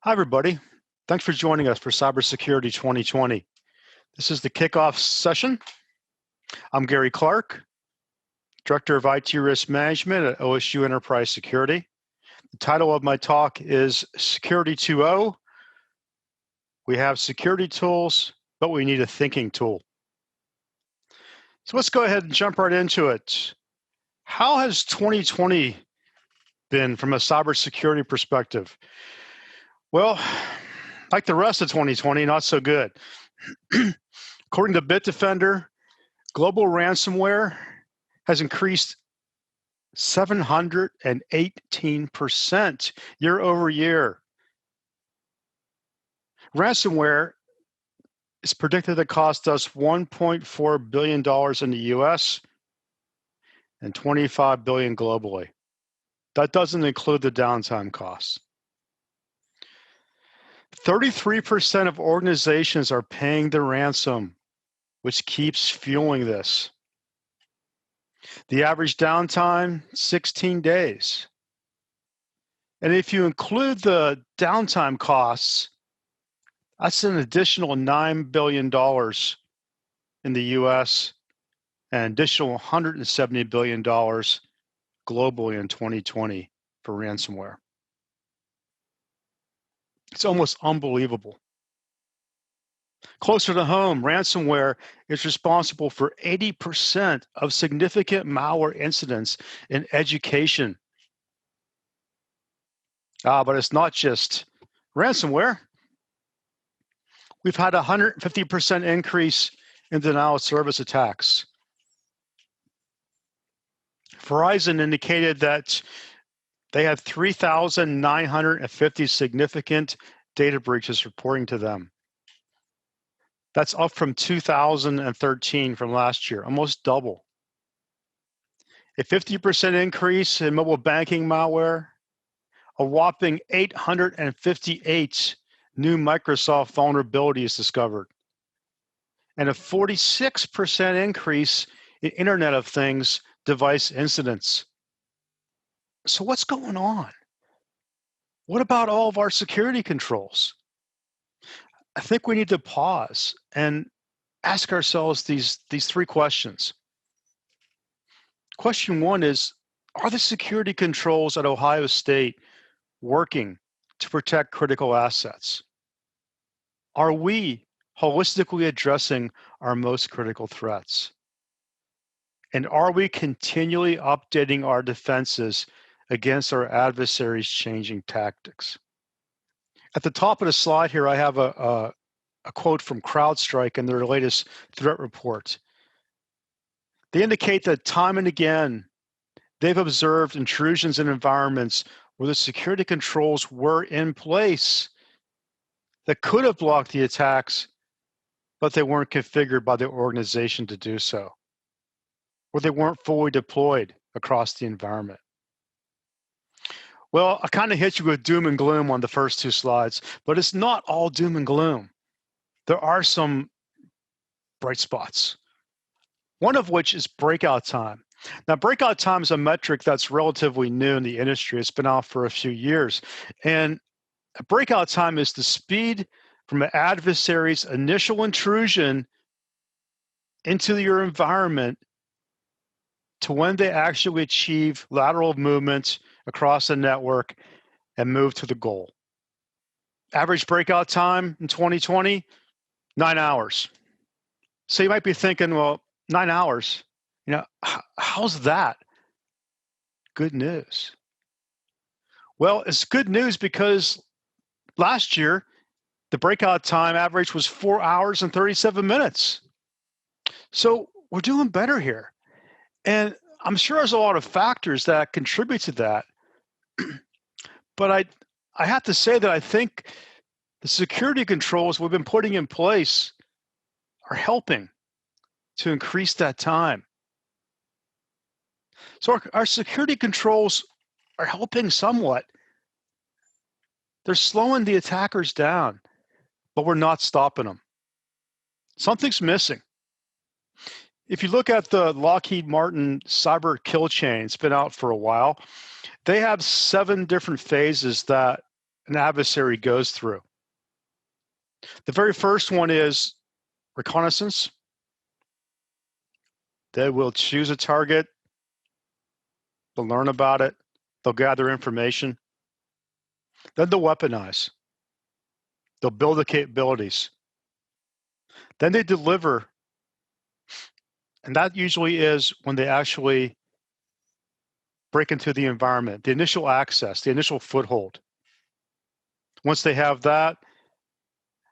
Hi, everybody. Thanks for joining us for Cybersecurity 2020. This is the kickoff session. I'm Gary Clark, Director of IT Risk Management at OSU Enterprise Security. The title of my talk is Security 2.0. We have security tools, but we need a thinking tool. So let's go ahead and jump right into it. How has 2020 been from a cybersecurity perspective? Well, like the rest of 2020, not so good. According to Bitdefender, global ransomware has increased 718% year over year. Ransomware is predicted to cost us $1.4 billion in the US and $25 billion globally. That doesn't include the downtime costs. 33% of organizations are paying the ransom, which keeps fueling this. The average downtime, 16 days. And if you include the downtime costs, that's an additional $9 billion in the US and an additional $170 billion globally in 2020 for ransomware. It's almost unbelievable. Closer to home, ransomware is responsible for 80% of significant malware incidents in education. But it's not just ransomware. We've had a 150% increase in denial of service attacks. Verizon indicated that they had 3,950 significant data breaches reporting to them. That's up from 2013 from last year, almost double. A 50% increase in mobile banking malware, a whopping 858 new Microsoft vulnerabilities discovered, and a 46% increase in Internet of Things device incidents. So what's going on? What about all of our security controls? I think we need to pause and ask ourselves these three questions. Question one is, are the security controls at Ohio State working to protect critical assets? Are we holistically addressing our most critical threats? And are we continually updating our defenses against our adversaries' changing tactics? At the top of the slide here, I have a quote from CrowdStrike in their latest threat report. They indicate that time and again, they've observed intrusions in environments where the security controls were in place that could have blocked the attacks, but they weren't configured by the organization to do so, or they weren't fully deployed across the environment. Well, I kind of hit you with doom and gloom on the first two slides, but it's not all doom and gloom. There are some bright spots, one of which is breakout time. Now, breakout time is a metric that's relatively new in the industry. It's been out for a few years. And breakout time is the speed from an adversary's initial intrusion into your environment to when they actually achieve lateral movement across the network and move to the goal. Average breakout time in 2020, 9 hours. So you might be thinking, well, 9 hours, how's that? Good news. Well, it's good news because last year, the breakout time average was 4 hours and 37 minutes. So we're doing better here. And I'm sure there's a lot of factors that contribute to that. But I have to say that I think the security controls we've been putting in place are helping to increase that time. So our security controls are helping somewhat. They're slowing the attackers down, but we're not stopping them. Something's missing. If you look at the Lockheed Martin cyber kill chain, it's been out for a while. They have 7 different phases that an adversary goes through. The very first one is reconnaissance. They will choose a target, they'll learn about it, they'll gather information, then they'll weaponize. They'll build the capabilities. Then they deliver, and that usually is when they actually break into the environment, the initial access, the initial foothold. Once they have that,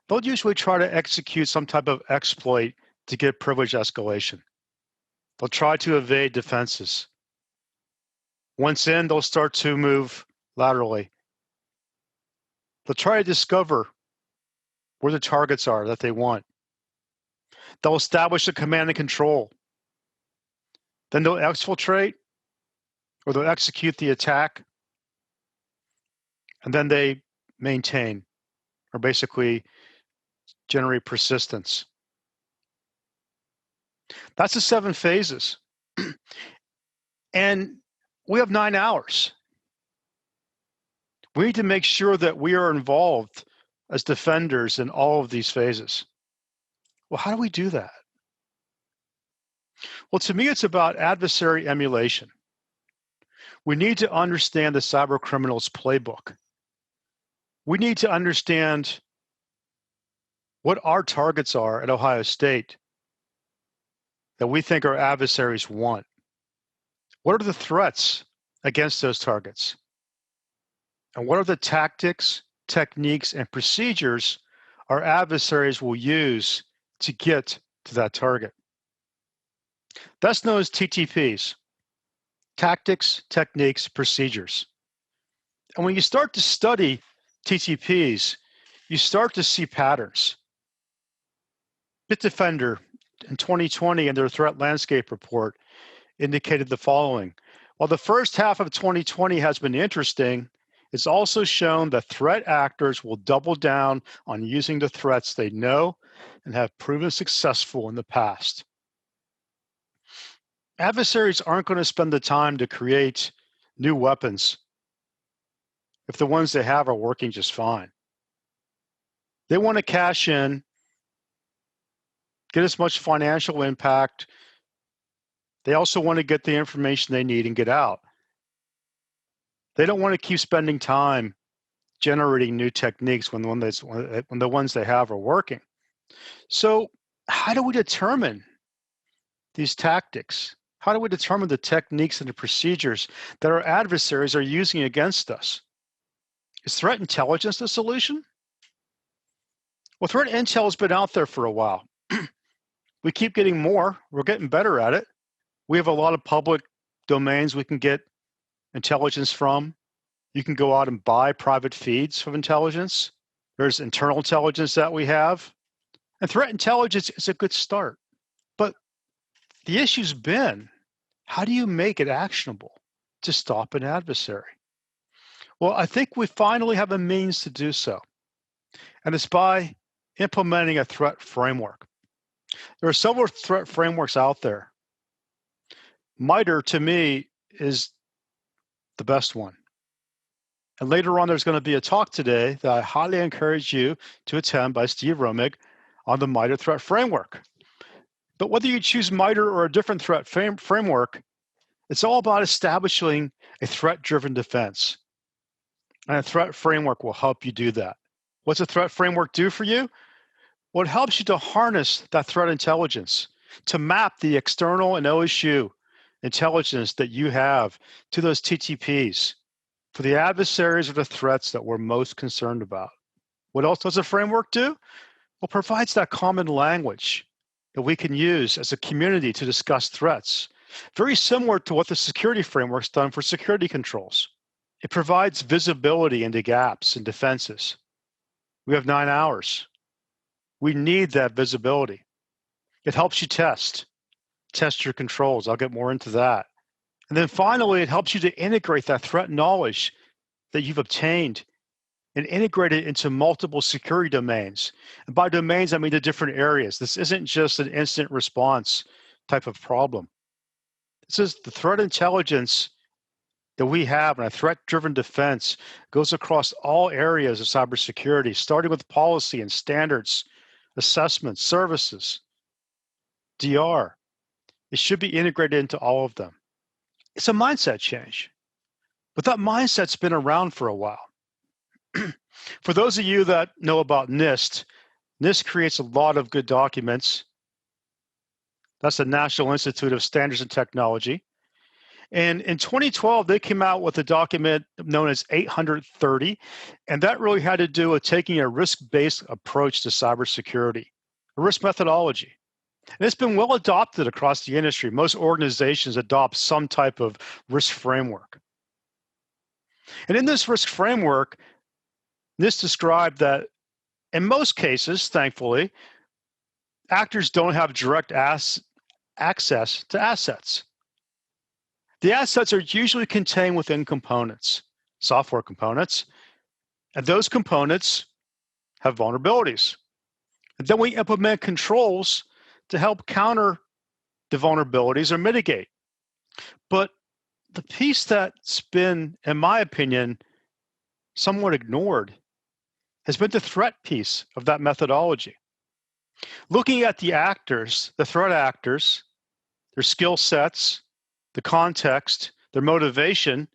they'll usually try to execute some type of exploit to get privilege escalation. They'll try to evade defenses. Once in, they'll start to move laterally. They'll try to discover where the targets are that they want. They'll establish a command and control. Then they'll exfiltrate, or they'll execute the attack, and then they maintain, or basically generate persistence. That's the 7 phases. And we have 9 hours. We need to make sure that we are involved as defenders in all of these phases. Well, how do we do that? Well, to me, it's about adversary emulation. We need to understand the cyber criminal's playbook. We need to understand what our targets are at Ohio State that we think our adversaries want. What are the threats against those targets? And what are the tactics, techniques, and procedures our adversaries will use to get to that target? That's known as TTPs, tactics, techniques, procedures. And when you start to study TTPs, you start to see patterns. Bitdefender in 2020 in their threat landscape report indicated the following. While the first half of 2020 has been interesting, it's also shown that threat actors will double down on using the threats they know and have proven successful in the past. Adversaries aren't going to spend the time to create new weapons if the ones they have are working just fine. They want to cash in, get as much financial impact. They also want to get the information they need and get out. They don't want to keep spending time generating new techniques when the ones they have are working. So how do we determine these tactics? How do we determine the techniques and the procedures that our adversaries are using against us? Is threat intelligence the solution? Well, threat intel has been out there for a while. We keep getting more. We're getting better at it. We have a lot of public domains we can get intelligence from. You can go out and buy private feeds of intelligence. There's internal intelligence that we have. And threat intelligence is a good start. But the issue's been, how do you make it actionable to stop an adversary? Well, I think we finally have a means to do so. And it's by implementing a threat framework. There are several threat frameworks out there. MITRE, to me, is the best one. And later on, there's going to be a talk today that I highly encourage you to attend by Steve Romig on the MITRE threat framework. But whether you choose MITRE or a different threat framework, it's all about establishing a threat-driven defense. And a threat framework will help you do that. What's a threat framework do for you? Well, it helps you to harness that threat intelligence, to map the external and OSU intelligence that you have to those TTPs for the adversaries or the threats that we're most concerned about. What else does a framework do? Well, it provides that common language that we can use as a community to discuss threats, very similar to what the security framework's done for security controls. It provides visibility into gaps and defenses. We have 9 hours. We need that visibility. It helps you test your controls. I'll get more into that. And then finally, it helps you to integrate that threat knowledge that you've obtained and integrate it into multiple security domains. And by domains, I mean the different areas. This isn't just an instant response type of problem. This is the threat intelligence that we have in a threat-driven defense goes across all areas of cybersecurity, starting with policy and standards, assessments, services, DR. It should be integrated into all of them. It's a mindset change, but that mindset's been around for a while. For those of you that know about NIST, NIST creates a lot of good documents. That's the National Institute of Standards and Technology. And in 2012, they came out with a document known as 830, and that really had to do with taking a risk-based approach to cybersecurity, a risk methodology. And it's been well adopted across the industry. Most organizations adopt some type of risk framework. And in this risk framework, NIST described that in most cases, thankfully, actors don't have direct access to assets. The assets are usually contained within components, software components, and those components have vulnerabilities. And then we implement controls to help counter the vulnerabilities or mitigate. But the piece that's been, in my opinion, somewhat ignored has been the threat piece of that methodology. Looking at the actors, the threat actors, their skill sets, the context, their motivation,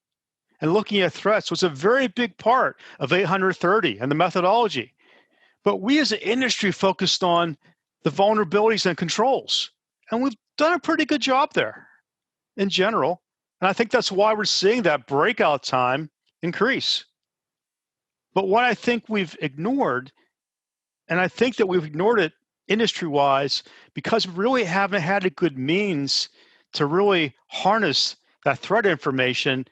and looking at threats was a very big part of 830 and the methodology. But we as an industry focused on the vulnerabilities and controls, and we've done a pretty good job there in general. And I think that's why we're seeing that breakout time increase. But what I think we've ignored, and I think that we've ignored it industry-wise because we really haven't had a good means to really harness that threat information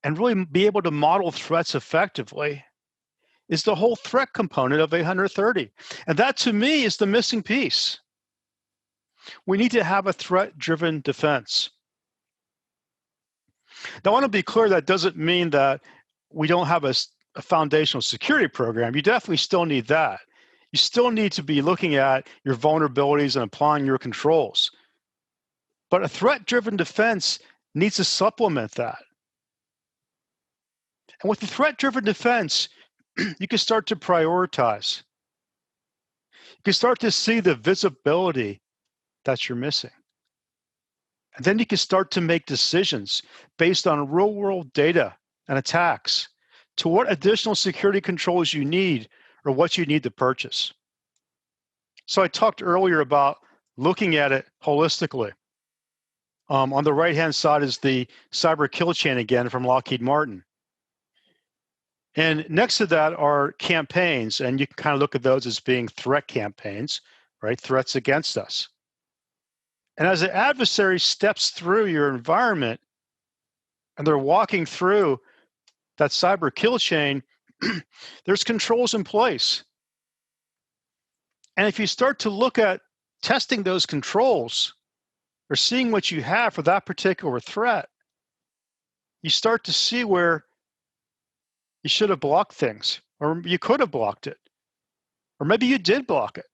and really be able to model threats effectively, is the whole threat component of 830. And that, to me, is the missing piece. We need to have a threat-driven defense. Now, I want to be clear, that doesn't mean that we don't have a foundational security program. You definitely still need that. You still need to be looking at your vulnerabilities and applying your controls. But a threat-driven defense needs to supplement that. And with the threat-driven defense, you can start to prioritize. You can start to see the visibility that you're missing. And then you can start to make decisions based on real-world data and attacks to what additional security controls you need or what you need to purchase. So I talked earlier about looking at it holistically. On the right-hand side is the cyber kill chain again from Lockheed Martin. And next to that are campaigns, and you can kind of look at those as being threat campaigns, right? Threats against us. And as an adversary steps through your environment and they're walking through that cyber kill chain, there's controls in place. And if you start to look at testing those controls or seeing what you have for that particular threat, you start to see where you should have blocked things, or you could have blocked it, or maybe you did block it.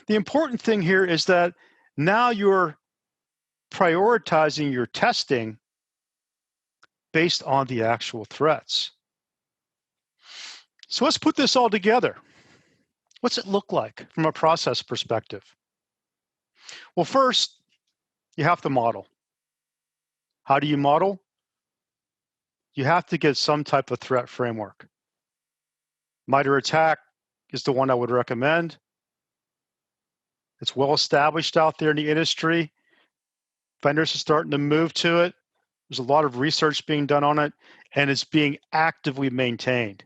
The important thing here is that now you're prioritizing your testing based on the actual threats. So let's put this all together. What's it look like from a process perspective? Well, first, you have to model. How do you model? You have to get some type of threat framework. MITRE ATT&CK is the one I would recommend. It's well established out there in the industry. Vendors are starting to move to it. There's a lot of research being done on it, and it's being actively maintained.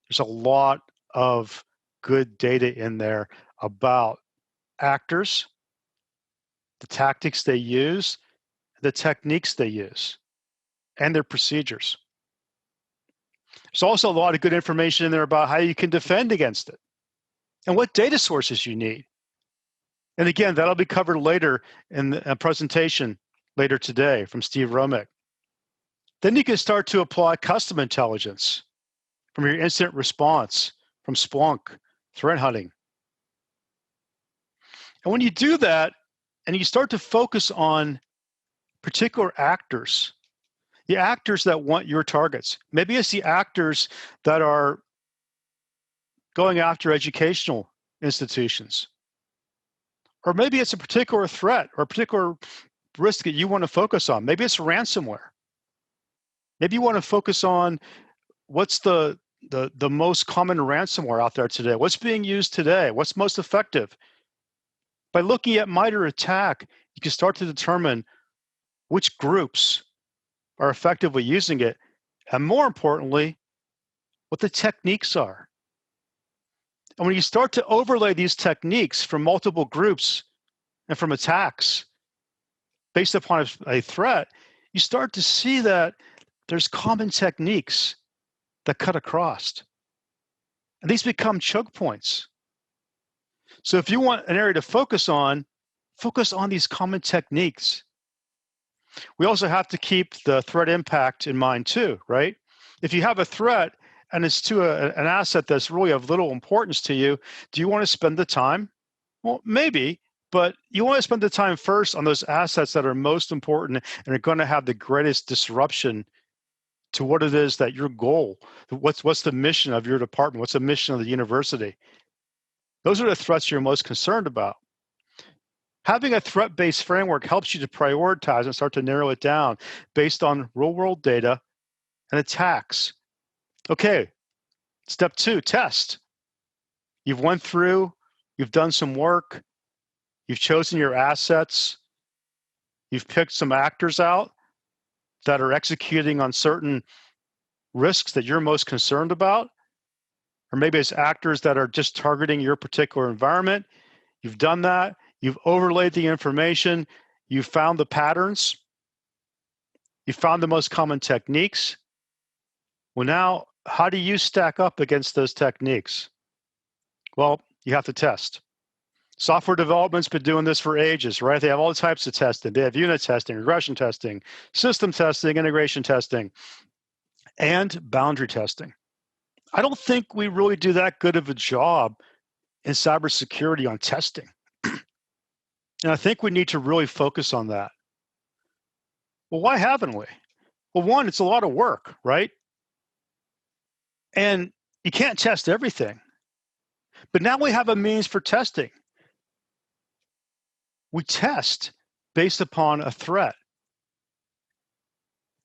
There's a lot of good data in there about actors, the tactics they use, the techniques they use, and their procedures. There's also a lot of good information in there about how you can defend against it and what data sources you need. And again, that'll be covered later in a presentation later today from Steve Romick. Then you can start to apply custom intelligence from your incident response, from Splunk, threat hunting. And when you do that, and you start to focus on particular actors The actors that want your targets. Maybe it's the actors that are going after educational institutions. Or maybe it's a particular threat or a particular risk that you want to focus on. Maybe it's ransomware. Maybe you want to focus on what's the most common ransomware out there today. What's being used today? What's most effective? By looking at MITRE ATT&CK, you can start to determine which groups are effectively using it, and more importantly, what the techniques are. And when you start to overlay these techniques from multiple groups and from attacks based upon a threat, you start to see that there's common techniques that cut across. And these become choke points. So if you want an area to focus on these common techniques. We also have to keep the threat impact in mind too, right? If you have a threat and it's to an asset that's really of little importance to you, do you want to spend the time? Well, maybe, but you want to spend the time first on those assets that are most important and are going to have the greatest disruption to what it is that your goal, what's the mission of your department, what's the mission of the university. Those are the threats you're most concerned about. Having a threat-based framework helps you to prioritize and start to narrow it down based on real-world data and attacks. Okay, step 2, test. You've went through, you've done some work, you've chosen your assets, you've picked some actors out that are executing on certain risks that you're most concerned about, or maybe it's actors that are just targeting your particular environment. You've done that. You've overlaid the information, you've found the patterns, you found the most common techniques. Well, now, how do you stack up against those techniques? Well, you have to test. Software development's been doing this for ages, right? They have all types of testing. They have unit testing, regression testing, system testing, integration testing, and boundary testing. I don't think we really do that good of a job in cybersecurity on testing. And I think we need to really focus on that. Well, why haven't we? Well, one, it's a lot of work, right? And you can't test everything. But now we have a means for testing. We test based upon a threat.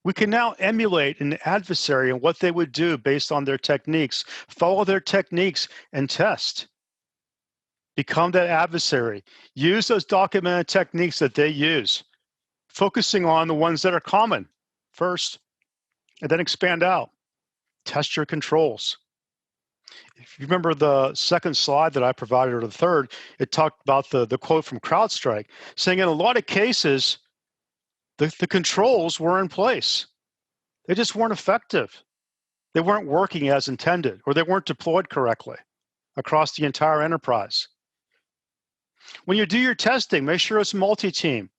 We can now emulate an adversary and what they would do based on their techniques, follow their techniques and test. Become that adversary. Use those documented techniques that they use, focusing on the ones that are common first, and then expand out. Test your controls. If you remember the second slide that I provided, or the third, it talked about the quote from CrowdStrike, saying in a lot of cases, the controls were in place. They just weren't effective. They weren't working as intended, or they weren't deployed correctly across the entire enterprise. When you do your testing, make sure it's multi-team.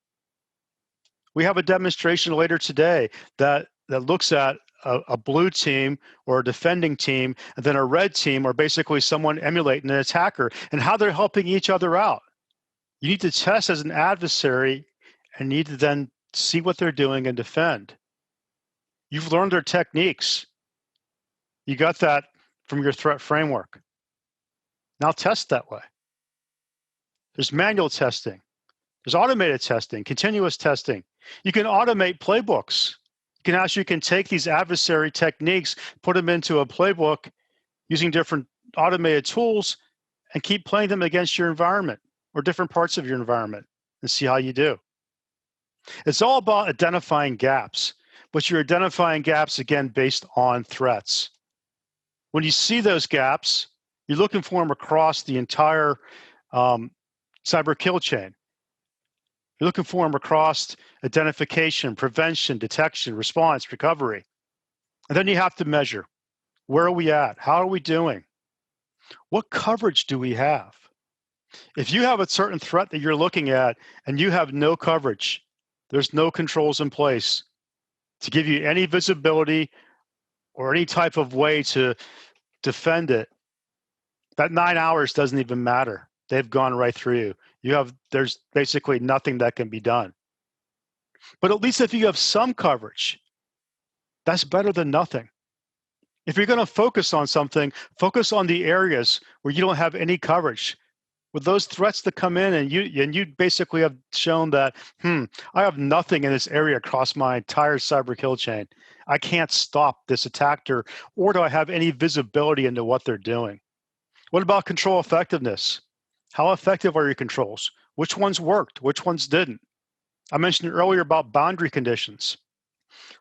We have a demonstration later today that looks at a blue team or a defending team, and then a red team, or basically someone emulating an attacker, and how they're helping each other out. You need to test as an adversary and need to then see what they're doing and defend. You've learned their techniques. You got that from your threat framework. Now test that way. There's manual testing. There's automated testing, continuous testing. You can automate playbooks. You can take these adversary techniques, put them into a playbook using different automated tools, and keep playing them against your environment or different parts of your environment and see how you do. It's all about identifying gaps, but you're identifying gaps, again, based on threats. When you see those gaps, you're looking for them across the entire cyber kill chain. You're looking for them across identification, prevention, detection, response, recovery. And then you have to measure. Where are we at? How are we doing? What coverage do we have? If you have a certain threat that you're looking at and you have no coverage, there's no controls in place to give you any visibility or any type of way to defend it, that 9 hours doesn't even matter. They've gone right through you. There's basically nothing that can be done. But at least if you have some coverage, That's better than nothing. If you're going to focus on something, focus on the areas where you don't have any coverage. With those threats that come in, and you basically have shown that, I have nothing in this area across my entire cyber kill chain. I can't stop this attacker, or do I have any visibility into what they're doing? What about control effectiveness? How effective are your controls? Which ones worked? Which ones didn't? I mentioned earlier about boundary conditions.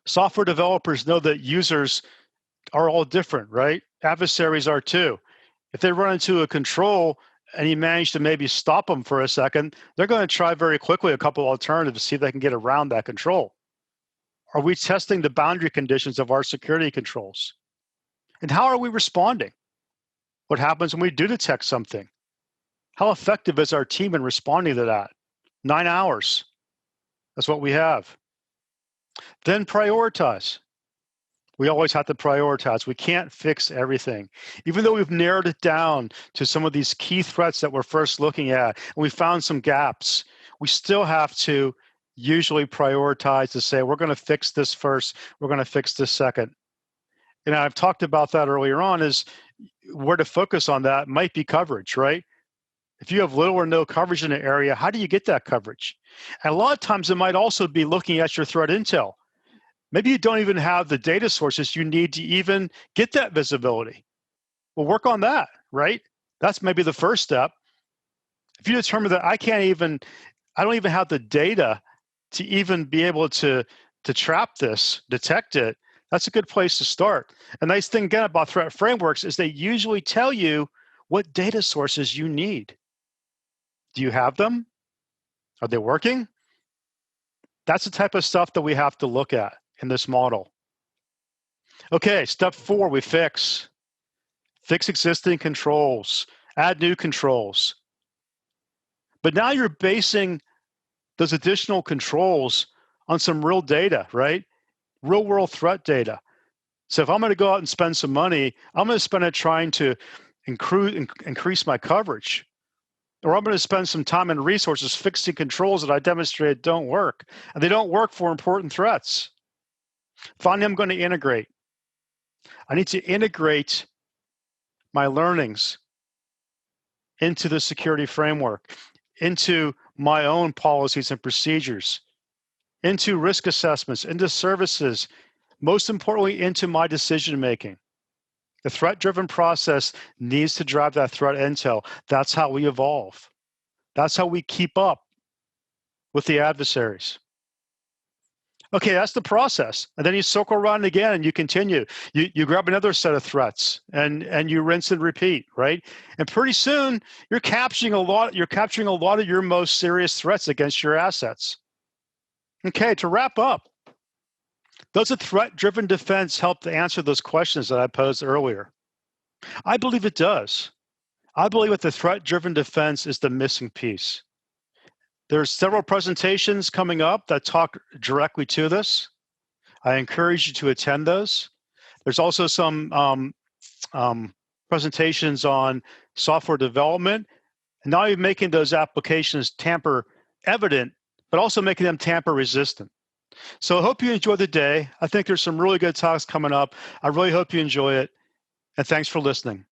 Software developers know that users are all different, right? Adversaries are too. If they run into a control and you manage to maybe stop them for a second, they're going to try very quickly a couple alternatives to see if they can get around that control. Are we testing the boundary conditions of our security controls? And how are we responding? What happens when we do detect something? How effective is our team in responding to that? 9 hours. That's what we have. Then prioritize. We always have to prioritize. We can't fix everything. Even though we've narrowed it down to some of these key threats that we're first looking at, and we found some gaps, we still have to usually prioritize to say, we're going to fix this first, we're going to fix this second. And I've talked about that earlier on, is where to focus on that might be coverage, right? If you have little or no coverage in an area, how do you get that coverage? And a lot of times it might also be looking at your threat intel. Maybe you don't even have the data sources you need to even get that visibility. Well, work on that, right? That's maybe the first step. If you determine that I don't even have the data to even be able to trap this, detect it, that's a good place to start. A nice thing again about threat frameworks is they usually tell you what data sources you need. Do you have them? Are they working? That's the type of stuff that we have to look at in this model. Okay, step 4, we fix. Fix existing controls, add new controls. But now you're basing those additional controls on some real data, right? Real world threat data. So if I'm going to go out and spend some money, I'm going to spend it trying to increase my coverage. Or I'm going to spend some time and resources fixing controls that I demonstrated don't work. And they don't work for important threats. Finally, I'm going to integrate. I need to integrate my learnings into the security framework, into my own policies and procedures, into risk assessments, into services, most importantly, into my decision-making. The threat-driven process needs to drive that threat intel. That's how we evolve. That's how we keep up with the adversaries. Okay, that's the process. And then you circle around again and you continue. You grab another set of threats and you rinse and repeat, right? And pretty soon you're capturing a lot of your most serious threats against your assets. Okay, to wrap up, does a threat-driven defense help to answer those questions that I posed earlier? I believe it does. I believe that the threat-driven defense is the missing piece. There's several presentations coming up that talk directly to this. I encourage you to attend those. There's also some presentations on software development, and now you're making those applications tamper evident, but also making them tamper resistant. So I hope you enjoy the day. I think there's some really good talks coming up. I really hope you enjoy it, and thanks for listening.